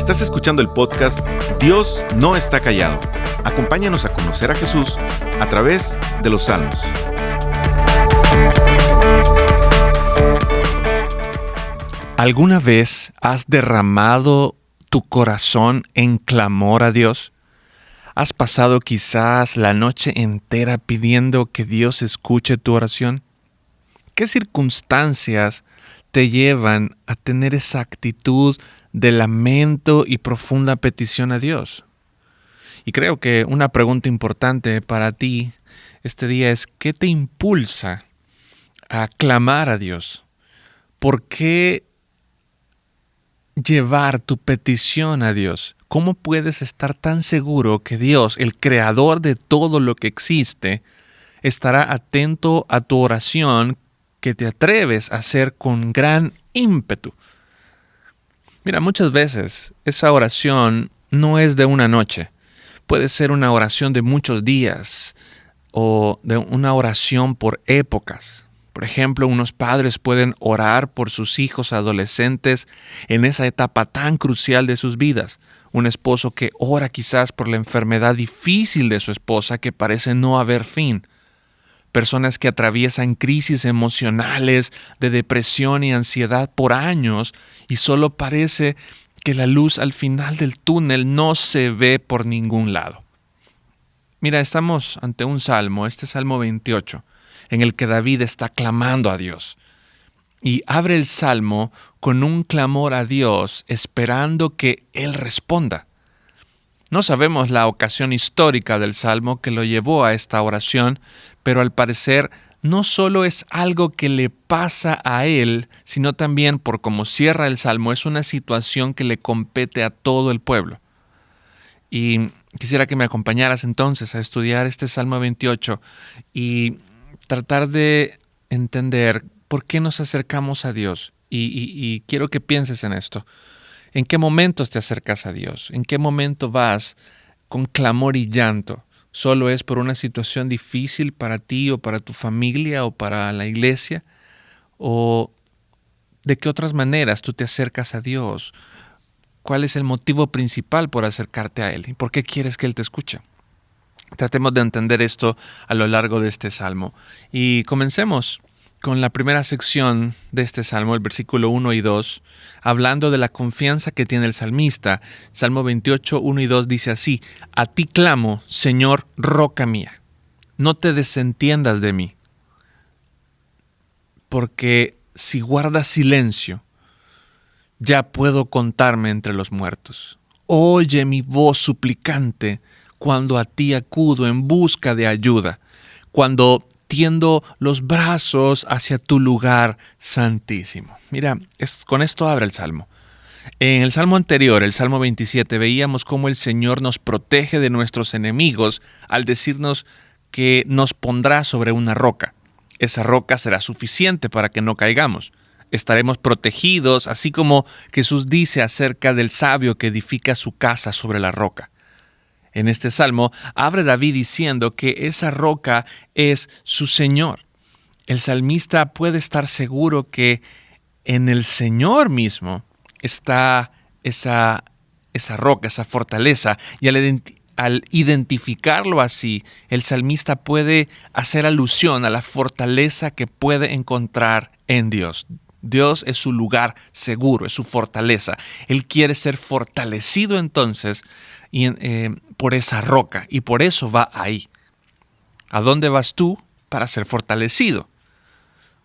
Estás escuchando el podcast Dios no está callado. Acompáñanos a conocer a Jesús a través de los Salmos. ¿Alguna vez has derramado tu corazón en clamor a Dios? ¿Has pasado quizás la noche entera pidiendo que Dios escuche tu oración? ¿Qué circunstancias te llevan a tener esa actitud de lamento y profunda petición a Dios? Y creo que una pregunta importante para ti este día es: ¿qué te impulsa a clamar a Dios? ¿Por qué llevar tu petición a Dios? ¿Cómo puedes estar tan seguro que Dios, el creador de todo lo que existe, estará atento a tu oración que te atreves a hacer con gran ímpetu? Mira, muchas veces esa oración no es de una noche. Puede ser una oración de muchos días o de una oración por épocas. Por ejemplo, unos padres pueden orar por sus hijos adolescentes en esa etapa tan crucial de sus vidas. Un esposo que ora quizás por la enfermedad difícil de su esposa que parece no haber fin. Personas que atraviesan crisis emocionales de depresión y ansiedad por años y solo parece que la luz al final del túnel no se ve por ningún lado. Mira, estamos ante un salmo, este Salmo 28, en el que David está clamando a Dios. Y abre el salmo con un clamor a Dios, esperando que Él responda. No sabemos la ocasión histórica del salmo que lo llevó a esta oración, pero al parecer no solo es algo que le pasa a él, sino también, por cómo cierra el salmo, es una situación que le compete a todo el pueblo. Y quisiera que me acompañaras entonces a estudiar este Salmo 28 y tratar de entender por qué nos acercamos a Dios. Y quiero que pienses en esto. ¿En qué momentos te acercas a Dios? ¿En qué momento vas con clamor y llanto? ¿Solo es por una situación difícil para ti o para tu familia o para la iglesia? ¿O de qué otras maneras tú te acercas a Dios? ¿Cuál es el motivo principal por acercarte a Él? ¿Y por qué quieres que Él te escuche? Tratemos de entender esto a lo largo de este salmo. Y comencemos con la primera sección de este salmo, el versículo 1 y 2, hablando de la confianza que tiene el salmista. Salmo 28, 1 y 2 dice así: A ti clamo, Señor, roca mía, no te desentiendas de mí, porque si guardas silencio, ya puedo contarme entre los muertos. Oye mi voz suplicante cuando a ti acudo en busca de ayuda, cuando tiendo los brazos hacia tu lugar santísimo. Mira, con esto abre el Salmo. En el Salmo anterior, el Salmo 27, veíamos cómo el Señor nos protege de nuestros enemigos al decirnos que nos pondrá sobre una roca. Esa roca será suficiente para que no caigamos. Estaremos protegidos, así como Jesús dice acerca del sabio que edifica su casa sobre la roca. En este salmo, abre David diciendo que esa roca es su Señor. El salmista puede estar seguro que en el Señor mismo está esa roca, esa fortaleza, y al identificarlo así, el salmista puede hacer alusión a la fortaleza que puede encontrar en Dios. Dios es su lugar seguro, es su fortaleza. Él quiere ser fortalecido entonces por esa roca, y por eso va ahí. ¿A dónde vas tú para ser fortalecido?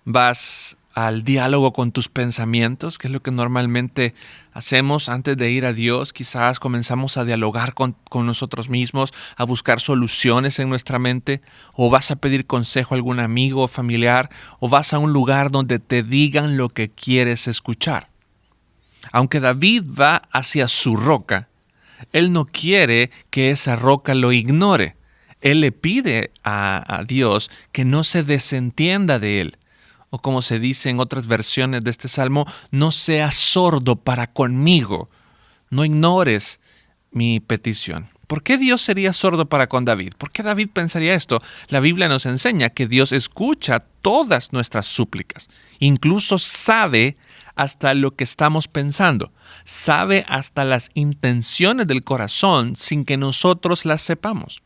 ¿Vas al diálogo con tus pensamientos, que es lo que normalmente hacemos antes de ir a Dios? Quizás comenzamos a dialogar con nosotros mismos, a buscar soluciones en nuestra mente, o vas a pedir consejo a algún amigo o familiar, o vas a un lugar donde te digan lo que quieres escuchar. Aunque David va hacia su roca, él no quiere que esa roca lo ignore. Él le pide a Dios que no se desentienda de él. O como se dice en otras versiones de este salmo, no seas sordo para conmigo. No ignores mi petición. ¿Por qué Dios sería sordo para con David? ¿Por qué David pensaría esto? La Biblia nos enseña que Dios escucha todas nuestras súplicas. Incluso sabe hasta lo que estamos pensando. Sabe hasta las intenciones del corazón sin que nosotros las sepamos.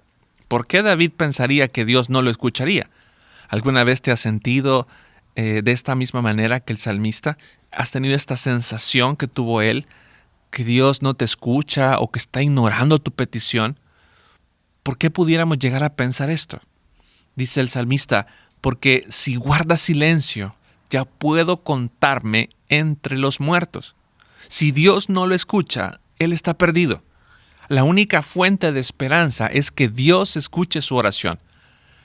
¿Por qué David pensaría que Dios no lo escucharía? ¿Alguna vez te has sentido de esta misma manera que el salmista? ¿Has tenido esta sensación que tuvo él? ¿Que Dios no te escucha o que está ignorando tu petición? ¿Por qué pudiéramos llegar a pensar esto? Dice el salmista, porque si guarda silencio, ya puedo contarme entre los muertos. Si Dios no lo escucha, Él está perdido. La única fuente de esperanza es que Dios escuche su oración.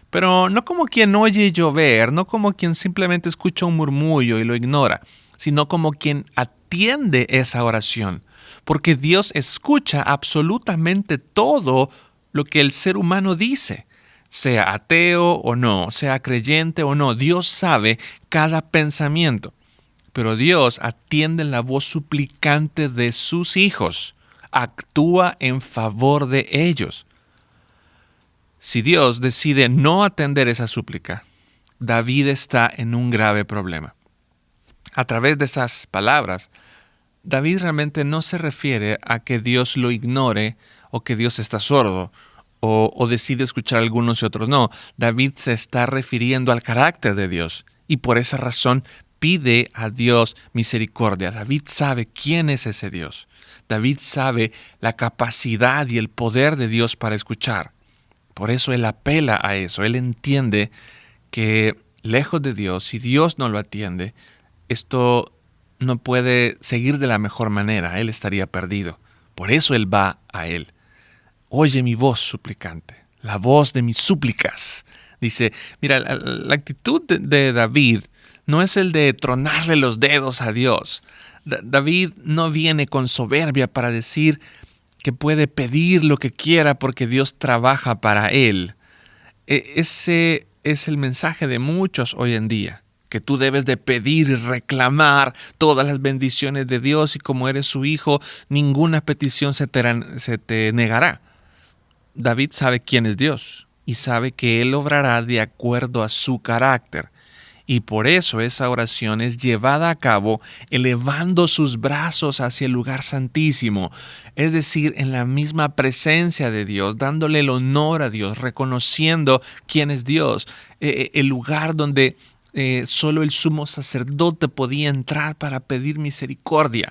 Pero no como quien oye llover, no como quien simplemente escucha un murmullo y lo ignora, sino como quien atiende esa oración. Porque Dios escucha absolutamente todo lo que el ser humano dice, sea ateo o no, sea creyente o no. Dios sabe cada pensamiento. Pero Dios atiende la voz suplicante de sus hijos, actúa en favor de ellos. Si Dios decide no atender esa súplica, David está en un grave problema. A través de estas palabras, David realmente no se refiere a que Dios lo ignore o que Dios está sordo o decide escuchar a algunos y otros no. David se está refiriendo al carácter de Dios y por esa razón pide a Dios misericordia. David sabe quién es ese Dios. David sabe la capacidad y el poder de Dios para escuchar. Por eso él apela a eso. Él entiende que lejos de Dios, si Dios no lo atiende, esto no puede seguir de la mejor manera. Él estaría perdido. Por eso él va a él. Oye mi voz suplicante, la voz de mis súplicas. Dice, mira, la actitud de David no es el de tronarle los dedos a Dios. David no viene con soberbia para decir que puede pedir lo que quiera porque Dios trabaja para él. Ese es el mensaje de muchos hoy en día, que tú debes de pedir y reclamar todas las bendiciones de Dios y como eres su hijo, ninguna petición se te negará. David sabe quién es Dios y sabe que Él obrará de acuerdo a su carácter. Y por eso esa oración es llevada a cabo elevando sus brazos hacia el lugar santísimo, es decir, en la misma presencia de Dios, dándole el honor a Dios, reconociendo quién es Dios, el lugar donde solo el sumo sacerdote podía entrar para pedir misericordia.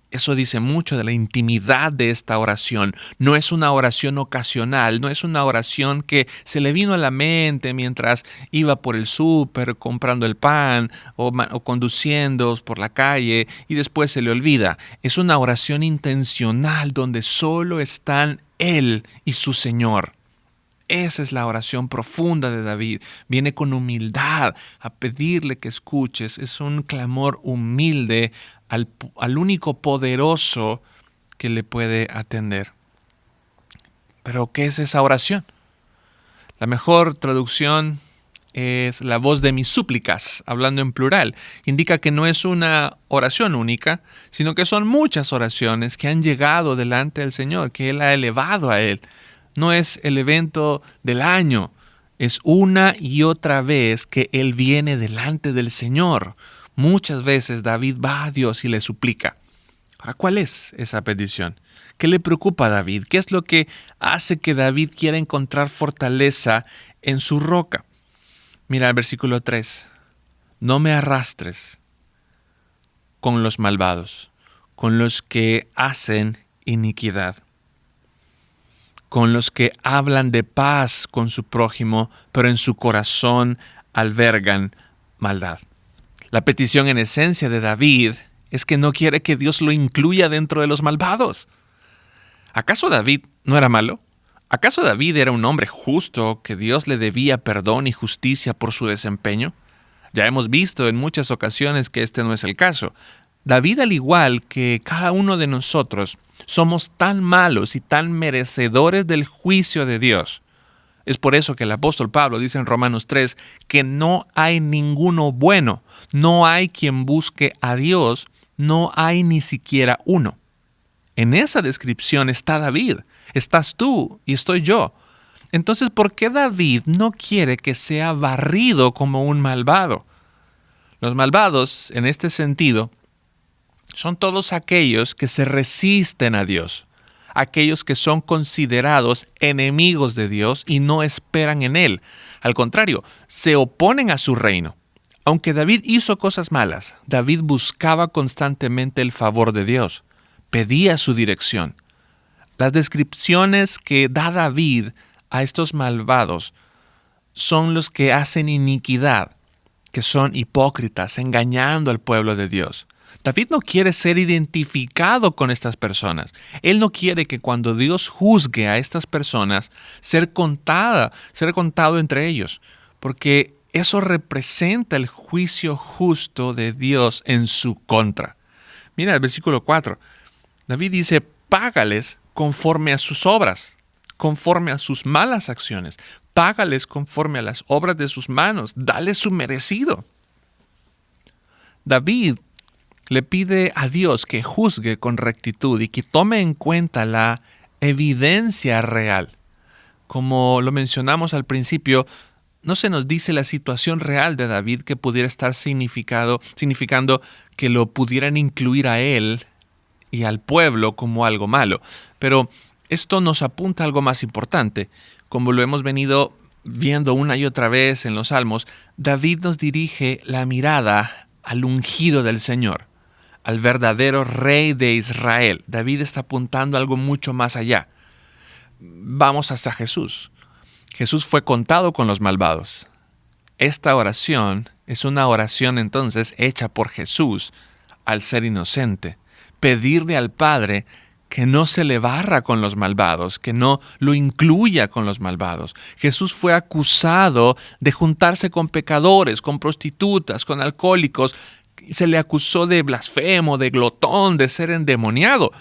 Eso dice mucho de la intimidad de esta oración. No es una oración ocasional, no es una oración que se le vino a la mente mientras iba por el súper comprando el pan o conduciendo por la calle y después se le olvida. Es una oración intencional donde solo están Él y su Señor. Esa es la oración profunda de David. Viene con humildad a pedirle que escuches. Es un clamor humilde al único poderoso que le puede atender. ¿Pero qué es esa oración? La mejor traducción es la voz de mis súplicas, hablando en plural. Indica que no es una oración única, sino que son muchas oraciones que han llegado delante del Señor, que Él ha elevado a Él. No es el evento del año, es una y otra vez que Él viene delante del Señor. Muchas veces David va a Dios y le suplica. Ahora, ¿cuál es esa petición? ¿Qué le preocupa a David? ¿Qué es lo que hace que David quiera encontrar fortaleza en su roca? Mira el versículo 3. No me arrastres con los malvados, con los que hacen iniquidad, con los que hablan de paz con su prójimo, pero en su corazón albergan maldad. La petición en esencia de David es que no quiere que Dios lo incluya dentro de los malvados. ¿Acaso David no era malo? ¿Acaso David era un hombre justo que Dios le debía perdón y justicia por su desempeño? Ya hemos visto en muchas ocasiones que este no es el caso. David, al igual que cada uno de nosotros, somos tan malos y tan merecedores del juicio de Dios. Es por eso que el apóstol Pablo dice en Romanos 3 que no hay ninguno bueno, no hay quien busque a Dios, no hay ni siquiera uno. En esa descripción está David, estás tú y estoy yo. Entonces, ¿por qué David no quiere que sea barrido como un malvado? Los malvados, en este sentido, son todos aquellos que se resisten a Dios, aquellos que son considerados enemigos de Dios y no esperan en Él. Al contrario, se oponen a su reino. Aunque David hizo cosas malas, David buscaba constantemente el favor de Dios, pedía su dirección. Las descripciones que da David a estos malvados son los que hacen iniquidad, que son hipócritas, engañando al pueblo de Dios. David no quiere ser identificado con estas personas. Él no quiere que cuando Dios juzgue a estas personas, ser contado entre ellos, porque eso representa el juicio justo de Dios en su contra. Mira el versículo 4. David dice, págales conforme a sus obras, conforme a sus malas acciones. Págales conforme a las obras de sus manos. Dale su merecido. David le pide a Dios que juzgue con rectitud y que tome en cuenta la evidencia real. Como lo mencionamos al principio, no se nos dice la situación real de David que pudiera estar significando que lo pudieran incluir a él y al pueblo como algo malo. Pero esto nos apunta a algo más importante. Como lo hemos venido viendo una y otra vez en los Salmos, David nos dirige la mirada al ungido del Señor, al verdadero Rey de Israel. David está apuntando a algo mucho más allá. Vamos hasta Jesús. Jesús fue contado con los malvados. Esta oración es una oración entonces hecha por Jesús al ser inocente. Pedirle al Padre que no se le barra con los malvados, que no lo incluya con los malvados. Jesús fue acusado de juntarse con pecadores, con prostitutas, con alcohólicos. Se le acusó de blasfemo, de glotón, de ser endemoniado.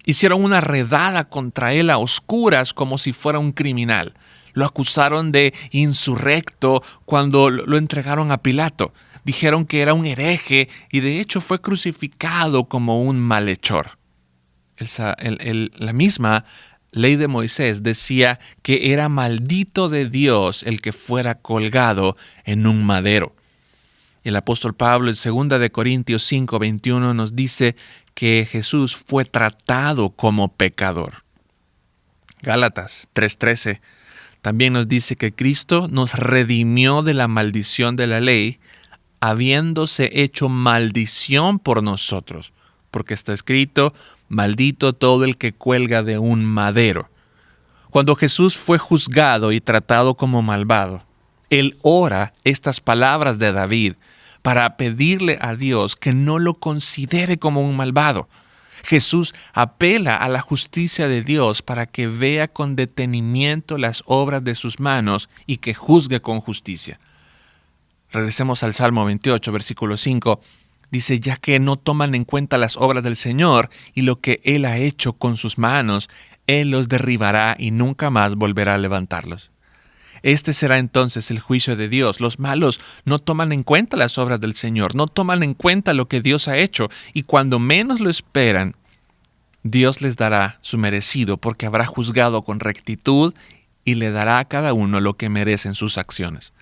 Hicieron una redada contra él a oscuras como si fuera un criminal. Lo acusaron de insurrecto cuando lo entregaron a Pilato. Dijeron que era un hereje y de hecho fue crucificado como un malhechor. La misma ley de Moisés decía que era maldito de Dios el que fuera colgado en un madero. El apóstol Pablo en 2 de Corintios 5:21 nos dice que Jesús fue tratado como pecador. Gálatas 3:13 también nos dice que Cristo nos redimió de la maldición de la ley, habiéndose hecho maldición por nosotros, porque está escrito, maldito todo el que cuelga de un madero. Cuando Jesús fue juzgado y tratado como malvado, Él ora estas palabras de David para pedirle a Dios que no lo considere como un malvado. Jesús apela a la justicia de Dios para que vea con detenimiento las obras de sus manos y que juzgue con justicia. Regresemos al Salmo 28, versículo 5. Dice, ya que no toman en cuenta las obras del Señor y lo que Él ha hecho con sus manos, Él los derribará y nunca más volverá a levantarlos. Este será entonces el juicio de Dios. Los malos no toman en cuenta las obras del Señor, no toman en cuenta lo que Dios ha hecho, y cuando menos lo esperan, Dios les dará su merecido, porque habrá juzgado con rectitud y le dará a cada uno lo que merecen sus acciones.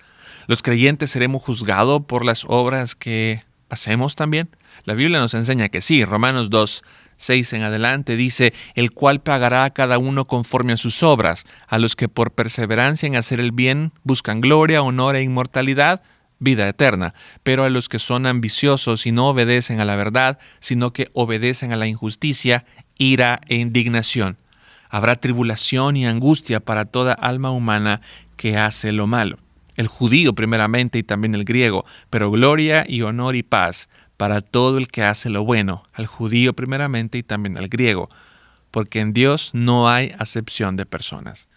¿Los creyentes seremos juzgados por las obras que hacemos también? La Biblia nos enseña que sí. Romanos 2:6 en adelante dice, el cual pagará a cada uno conforme a sus obras, a los que por perseverancia en hacer el bien buscan gloria, honor e inmortalidad, vida eterna, pero a los que son ambiciosos y no obedecen a la verdad, sino que obedecen a la injusticia, ira e indignación. Habrá tribulación y angustia para toda alma humana que hace lo malo. El judío primeramente y también el griego, pero gloria y honor y paz para todo el que hace lo bueno, al judío primeramente y también al griego, porque en Dios no hay acepción de personas.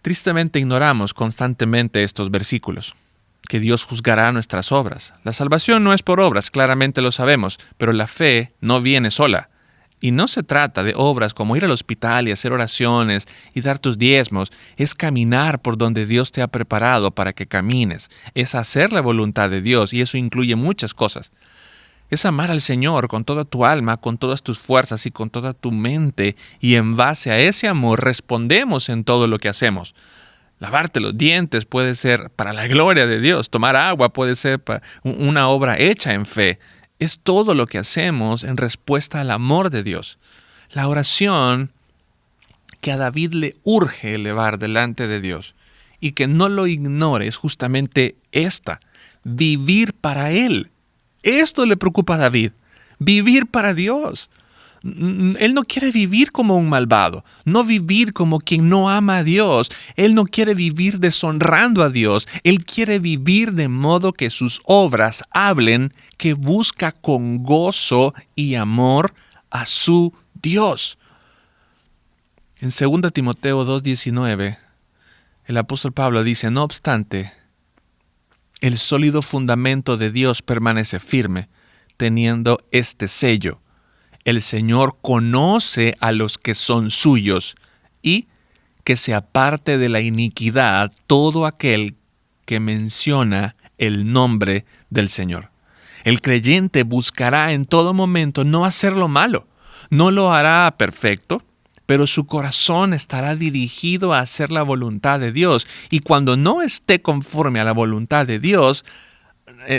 Tristemente ignoramos constantemente estos versículos, que Dios juzgará nuestras obras. La salvación no es por obras, claramente lo sabemos, pero la fe no viene sola. Y no se trata de obras como ir al hospital y hacer oraciones y dar tus diezmos. Es caminar por donde Dios te ha preparado para que camines. Es hacer la voluntad de Dios y eso incluye muchas cosas. Es amar al Señor con toda tu alma, con todas tus fuerzas y con toda tu mente, y en base a ese amor respondemos en todo lo que hacemos. Lavarte los dientes puede ser para la gloria de Dios, tomar agua puede ser una obra hecha en fe. Es todo lo que hacemos en respuesta al amor de Dios. La oración que a David le urge elevar delante de Dios y que no lo ignore es justamente esta: vivir para Él. Esto le preocupa a David, vivir para Dios. Él no quiere vivir como un malvado, no vivir como quien no ama a Dios. Él no quiere vivir deshonrando a Dios. Él quiere vivir de modo que sus obras hablen que busca con gozo y amor a su Dios. En 2 Timoteo 2:19, el apóstol Pablo dice: no obstante, el sólido fundamento de Dios permanece firme, teniendo este sello: el Señor conoce a los que son suyos, y que se aparte de la iniquidad todo aquel que menciona el nombre del Señor. El creyente buscará en todo momento no hacer lo malo. No lo hará perfecto, pero su corazón estará dirigido a hacer la voluntad de Dios. Y cuando no esté conforme a la voluntad de Dios,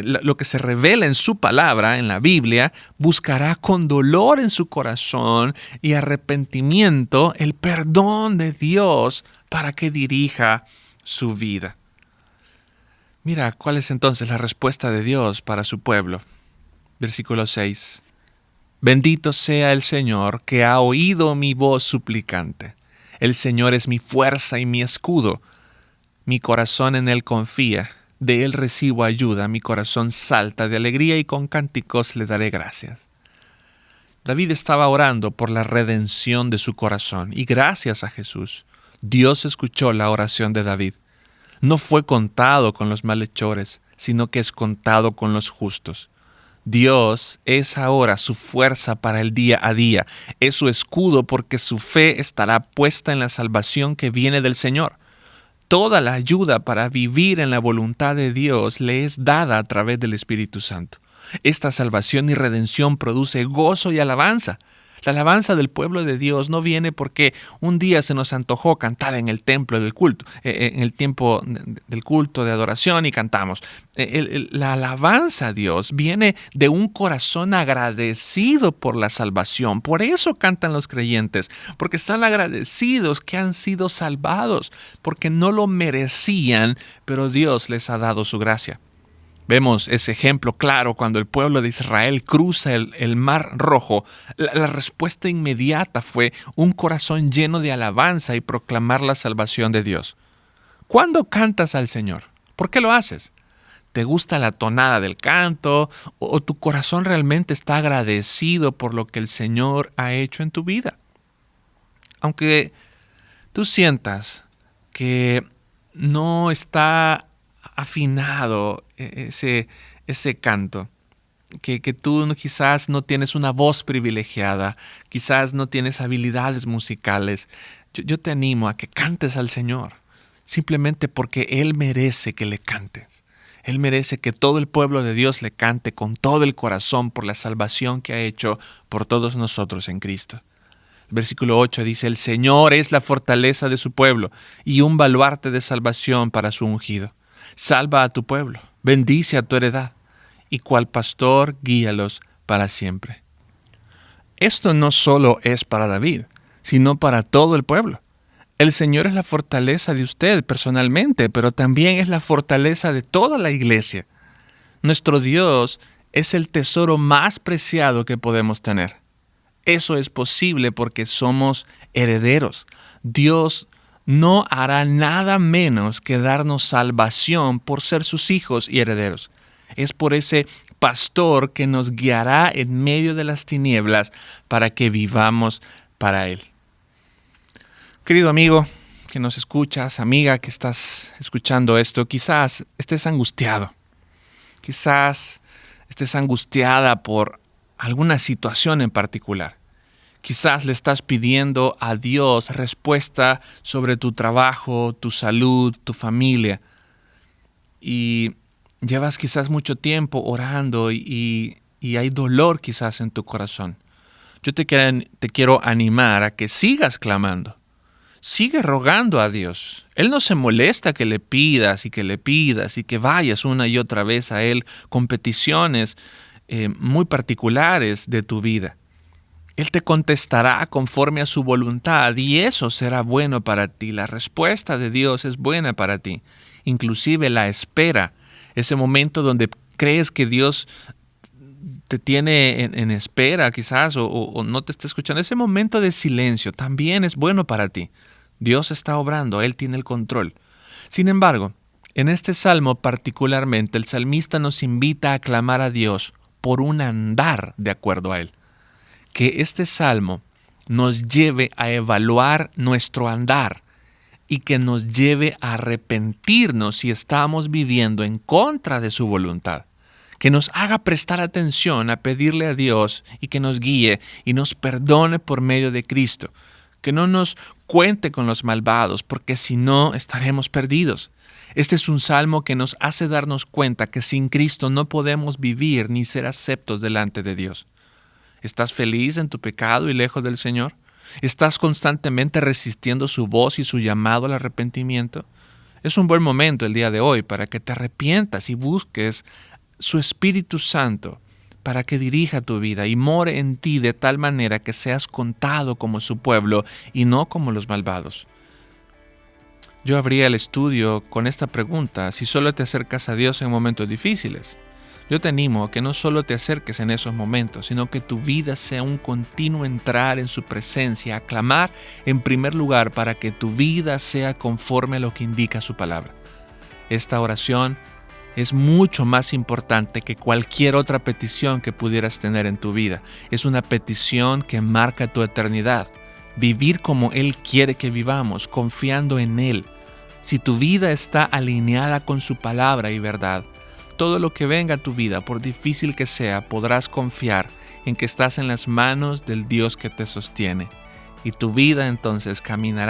lo que se revela en su palabra, en la Biblia, buscará con dolor en su corazón y arrepentimiento el perdón de Dios para que dirija su vida. Mira, ¿cuál es entonces la respuesta de Dios para su pueblo? Versículo 6. Bendito sea el Señor que ha oído mi voz suplicante. El Señor es mi fuerza y mi escudo. Mi corazón en Él confía. De Él recibo ayuda. Mi corazón salta de alegría y con cánticos le daré gracias. David estaba orando por la redención de su corazón y gracias a Jesús, Dios escuchó la oración de David. No fue contado con los malhechores, sino que es contado con los justos. Dios es ahora su fuerza para el día a día, es su escudo porque su fe estará puesta en la salvación que viene del Señor. Toda la ayuda para vivir en la voluntad de Dios le es dada a través del Espíritu Santo. Esta salvación y redención produce gozo y alabanza. La alabanza del pueblo de Dios no viene porque un día se nos antojó cantar en el templo del culto, en el tiempo del culto de adoración y cantamos. La alabanza a Dios viene de un corazón agradecido por la salvación. Por eso cantan los creyentes, porque están agradecidos que han sido salvados, porque no lo merecían, pero Dios les ha dado su gracia. Vemos ese ejemplo claro cuando el pueblo de Israel cruza el Mar Rojo. La respuesta inmediata fue un corazón lleno de alabanza y proclamar la salvación de Dios. ¿Cuándo cantas al Señor? ¿Por qué lo haces? ¿Te gusta la tonada del canto o tu corazón realmente está agradecido por lo que el Señor ha hecho en tu vida? Aunque tú sientas que no está afinado ese canto, que tú quizás no tienes una voz privilegiada, quizás no tienes habilidades musicales, yo te animo a que cantes al Señor, simplemente porque Él merece que le cantes. Él merece que todo el pueblo de Dios le cante con todo el corazón por la salvación que ha hecho por todos nosotros en Cristo. Versículo 8 dice: el Señor es la fortaleza de su pueblo y un baluarte de salvación para su ungido. Salva a tu pueblo, bendice a tu heredad, y cual pastor guíalos para siempre. Esto no solo es para David, sino para todo el pueblo. El Señor es la fortaleza de usted personalmente, pero también es la fortaleza de toda la iglesia. Nuestro Dios es el tesoro más preciado que podemos tener. Eso es posible porque somos herederos. Dios no hará nada menos que darnos salvación por ser sus hijos y herederos. Es por ese pastor que nos guiará en medio de las tinieblas para que vivamos para Él. Querido amigo que nos escuchas, amiga que estás escuchando esto, quizás estés angustiado. Quizás estés angustiada por alguna situación en particular. Quizás le estás pidiendo a Dios respuesta sobre tu trabajo, tu salud, tu familia. Y llevas quizás mucho tiempo orando y y hay dolor quizás en tu corazón. Yo te quiero animar a que sigas clamando. Sigue rogando a Dios. Él no se molesta que le pidas y que vayas una y otra vez a Él con peticiones muy particulares de tu vida. Él te contestará conforme a su voluntad y eso será bueno para ti. La respuesta de Dios es buena para ti. Inclusive la espera, ese momento donde crees que Dios te tiene en espera quizás o no te está escuchando, ese momento de silencio también es bueno para ti. Dios está obrando, Él tiene el control. Sin embargo, en este salmo particularmente, el salmista nos invita a clamar a Dios por un andar de acuerdo a Él. Que este salmo nos lleve a evaluar nuestro andar y que nos lleve a arrepentirnos si estamos viviendo en contra de su voluntad. Que nos haga prestar atención a pedirle a Dios y que nos guíe y nos perdone por medio de Cristo. Que no nos cuente con los malvados, porque si no estaremos perdidos. Este es un salmo que nos hace darnos cuenta que sin Cristo no podemos vivir ni ser aceptos delante de Dios. ¿Estás feliz en tu pecado y lejos del Señor? ¿Estás constantemente resistiendo su voz y su llamado al arrepentimiento? Es un buen momento el día de hoy para que te arrepientas y busques su Espíritu Santo para que dirija tu vida y more en ti de tal manera que seas contado como su pueblo y no como los malvados. Yo abría el estudio con esta pregunta: si solo te acercas a Dios en momentos difíciles. Yo te animo a que no solo te acerques en esos momentos, sino que tu vida sea un continuo entrar en su presencia, a clamar en primer lugar para que tu vida sea conforme a lo que indica su palabra. Esta oración es mucho más importante que cualquier otra petición que pudieras tener en tu vida. Es una petición que marca tu eternidad. Vivir como Él quiere que vivamos, confiando en Él. Si tu vida está alineada con su palabra y verdad, todo lo que venga a tu vida, por difícil que sea, podrás confiar en que estás en las manos del Dios que te sostiene. Y tu vida entonces caminará